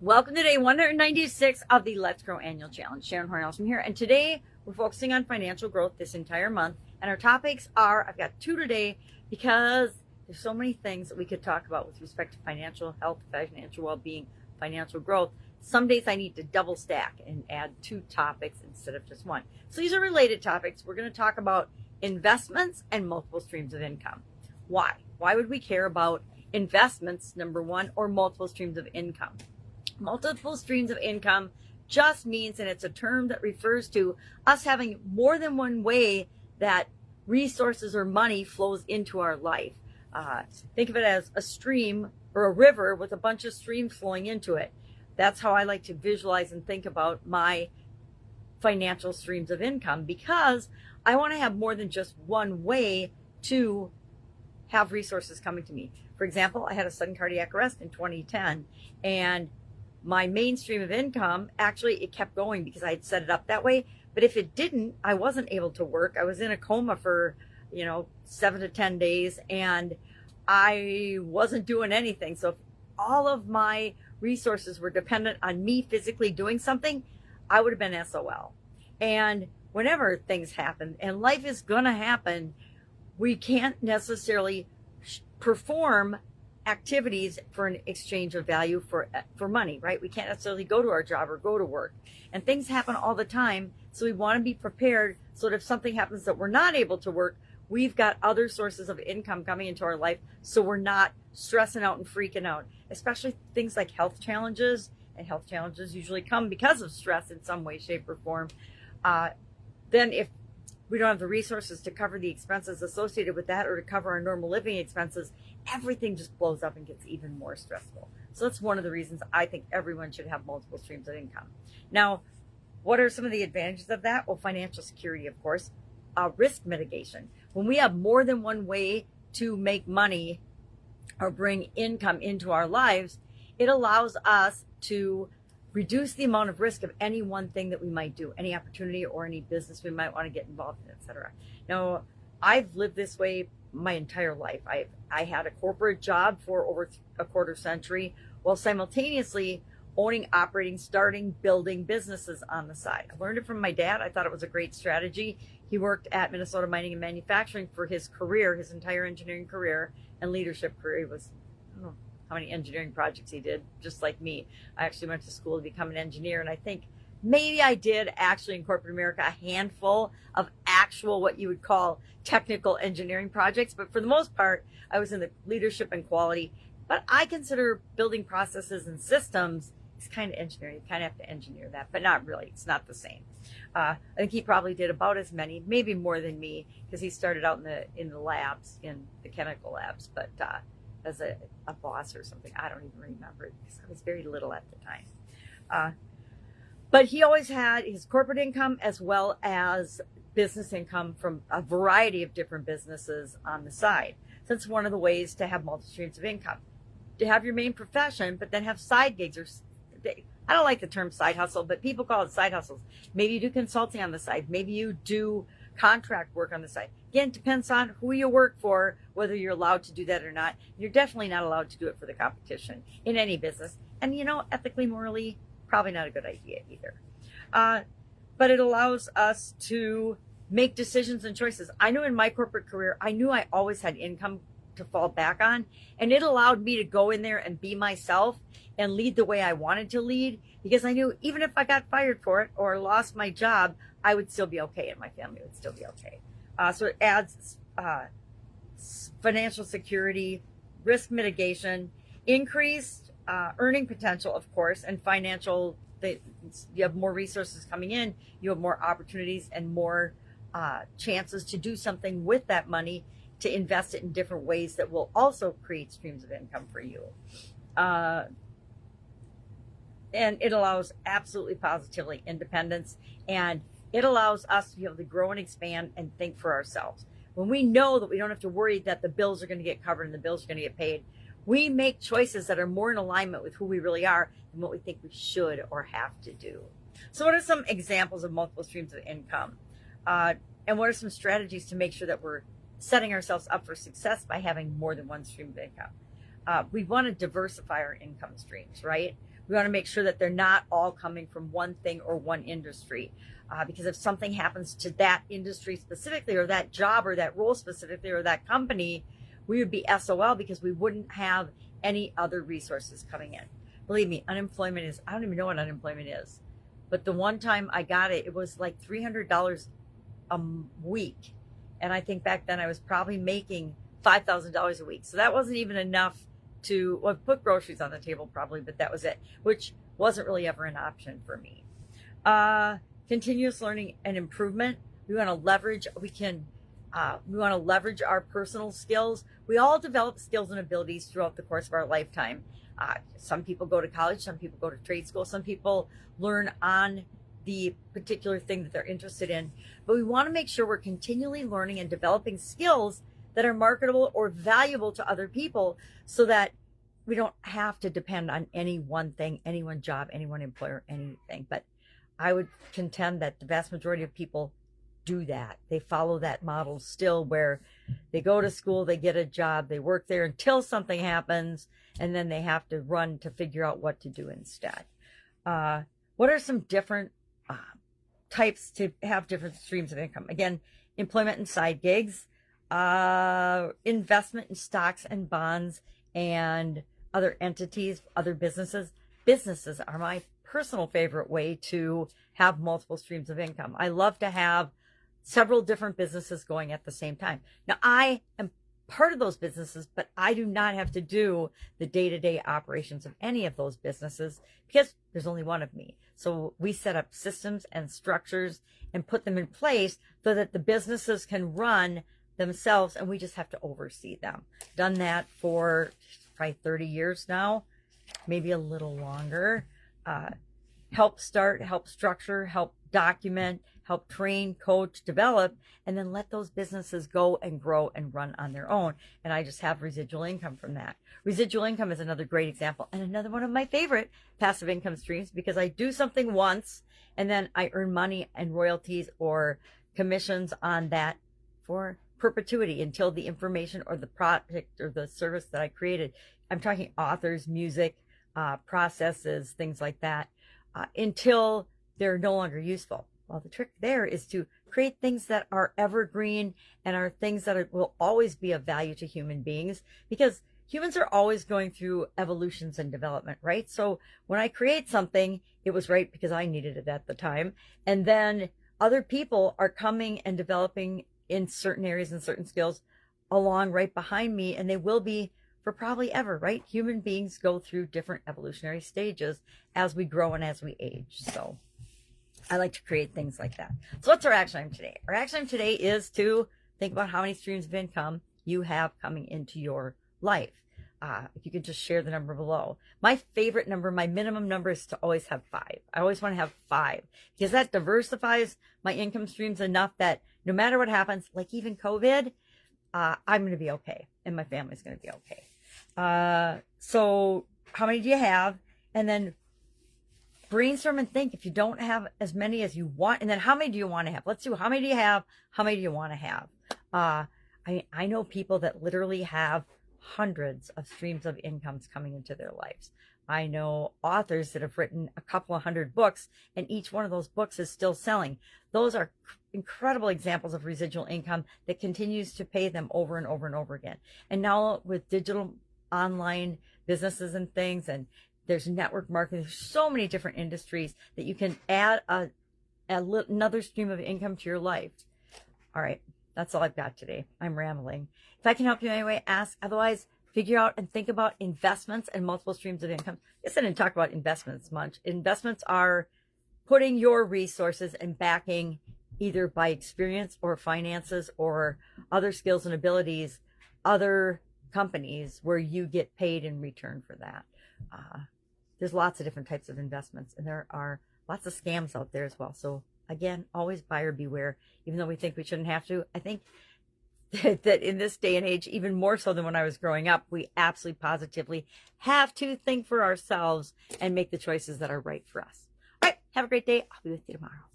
Welcome to day 196 of the Let's Grow Annual Challenge. Sharon Horne-Ellstrom here, and today we're focusing on financial growth this entire month. And our topics are, I've got two today because there's so many things that we could talk about with respect to financial health, financial well-being, financial growth. Some days I need to double stack and add two topics instead of just one. So these are related topics. We're going to talk about investments and multiple streams of income. Why? Why would we care about investments, number one, or multiple streams of income? Multiple streams of income just means, and it's a term that refers to us having more than one way that resources or money flows into our life. Think of it as a stream or a river with a bunch of streams flowing into it. That's how I like to visualize and think about my financial streams of income, because I want to have more than just one way to have resources coming to me. For example, I had a sudden cardiac arrest in 2010, and my main stream of income, actually, it kept going because I had set it up that way. But if it didn't, I wasn't able to work. I was in a coma for, 7 to 10 days, and I wasn't doing anything. So if all of my resources were dependent on me physically doing something, I would have been SOL. And whenever things happen, and life is going to happen, we can't necessarily perform activities for an exchange of value for money, right? We can't necessarily go to our job or go to work, and things happen all the time. So we want to be prepared so that if something happens that we're not able to work, we've got other sources of income coming into our life, so we're not stressing out and freaking out, especially things like health challenges. And health challenges usually come because of stress in some way, shape, or form. Then if we don't have the resources to cover the expenses associated with that, or to cover our normal living expenses, everything just blows up and gets even more stressful. So that's one of the reasons I think everyone should have multiple streams of income. Now, what are some of the advantages of that? Well, financial security, of course, risk mitigation. When we have more than one way to make money or bring income into our lives, it allows us to reduce the amount of risk of any one thing that we might do, any opportunity or any business we might want to get involved in, etc. Now, I've lived this way my entire life. I had a corporate job for over a quarter century, while simultaneously owning, operating, starting, building businesses on the side. I learned it from my dad. I thought it was a great strategy. He worked at Minnesota Mining and Manufacturing for his career, his entire engineering career and leadership career. He was, I don't know how many engineering projects he did, just like me. I actually went to school to become an engineer, and I think maybe I did actually in corporate America a handful of actual what you would call technical engineering projects, but for the most part, I was in the leadership and quality. But I consider building processes and systems is kind of engineering. You kind of have to engineer that, but not really. It's not the same. I think he probably did about as many, maybe more than me, because he started out in the labs, in the chemical labs, but as a boss or something. I don't even remember, because I was very little at the time. But he always had his corporate income as well as business income from a variety of different businesses on the side. So it's one of the ways to have multiple streams of income. To have your main profession, but then have side gigs, or I don't like the term side hustle, but people call it side hustles. Maybe you do consulting on the side. Maybe you do contract work on the side. Again, it depends on who you work for, whether you're allowed to do that or not. You're definitely not allowed to do it for the competition in any business. And, ethically, morally, probably not a good idea either. But it allows us to make decisions and choices. I know in my corporate career, I knew I always had income to fall back on, and it allowed me to go in there and be myself and lead the way I wanted to lead, because I knew even if I got fired for it or lost my job, I would still be okay, and my family would still be okay. So it adds financial security, risk mitigation, increased earning potential, of course, and financial. You have more resources coming in, you have more opportunities and more chances to do something with that money, to invest it in different ways that will also create streams of income for you. And it allows absolutely positively independence, and it allows us to be able to grow and expand and think for ourselves. When we know that we don't have to worry that the bills are going to get covered and the bills are going to get paid, we make choices that are more in alignment with who we really are than what we think we should or have to do. So what are some examples of multiple streams of income? And what are some strategies to make sure that we're setting ourselves up for success by having more than one stream of income? We want to diversify our income streams, right? We want to make sure that they're not all coming from one thing or one industry. Because if something happens to that industry specifically, or that job or that role specifically, or that company, we would be SOL because we wouldn't have any other resources coming in. Believe me, unemployment is, I don't even know what unemployment is. But the one time I got it, it was like $300 a week. And I think back then I was probably making $5,000 a week. So that wasn't even enough to, well, put groceries on the table probably, but that was it, which wasn't really ever an option for me. Continuous learning and improvement. We want to leverage, we want to leverage our personal skills. We all develop skills and abilities throughout the course of our lifetime. Some people go to college, some people go to trade school, some people learn on the particular thing that they're interested in. But we want to make sure we're continually learning and developing skills that are marketable or valuable to other people, so that we don't have to depend on any one thing, any one job, any one employer, anything. But I would contend that the vast majority of people do that. They follow that model still, where they go to school, they get a job, they work there until something happens, and then they have to run to figure out what to do instead. What are some different types to have different streams of income? Again, employment and side gigs, investment in stocks and bonds and other entities, other businesses. Businesses are my personal favorite way to have multiple streams of income. I love to have several different businesses going at the same time. Now, I am part of those businesses, but I do not have to do the day-to-day operations of any of those businesses because there's only one of me. So we set up systems and structures and put them in place so that the businesses can run themselves, and we just have to oversee them. Done that for probably 30 years now, maybe a little longer. Help start, help structure, help document, help train, coach, develop, and then let those businesses go and grow and run on their own. And I just have residual income from that. Residual income is another great example, and another one of my favorite passive income streams, because I do something once and then I earn money and royalties or commissions on that for perpetuity until the information or the product or the service that I created. I'm talking authors, music, processes, things like that, until they're no longer useful. Well, the trick there is to create things that are evergreen and are things that will always be of value to human beings, because humans are always going through evolutions and development, right? So when I create something, it was right because I needed it at the time. And then other people are coming and developing in certain areas and certain skills along right behind me, and they will be for probably ever, right? Human beings go through different evolutionary stages as we grow and as we age. So I like to create things like that. So what's our action item today? Our action item today is to think about how many streams of income you have coming into your life. If you could just share the number below. My favorite number, my minimum number, is to always have 5. I always want to have 5 because that diversifies my income streams enough that no matter what happens, like even COVID, I'm going to be okay and my family's going to be okay. So how many do you have? And then brainstorm and think if you don't have as many as you want. And then how many do you want to have? Let's do how many do you have? How many do you want to have? I know people that literally have hundreds of streams of incomes coming into their lives. I know authors that have written a couple of hundred books, and each one of those books is still selling. Those are incredible examples of residual income that continues to pay them over and over and over again. And now with digital online businesses and things, and there's network marketing, there's so many different industries that you can add another stream of income to your life. All right, that's all I've got today. I'm rambling. If I can help you in any way, ask. Otherwise, figure out and think about investments and multiple streams of income. I guess I didn't talk about investments much. Investments are putting your resources and backing, either by experience or finances or other skills and abilities, other companies where you get paid in return for that. There's lots of different types of investments, and there are lots of scams out there as well. So again, always buyer beware. Even though we think we shouldn't have to, I think that in this day and age, even more so than when I was growing up, we absolutely positively have to think for ourselves and make the choices that are right for us. All right, have a great day. I'll be with you tomorrow.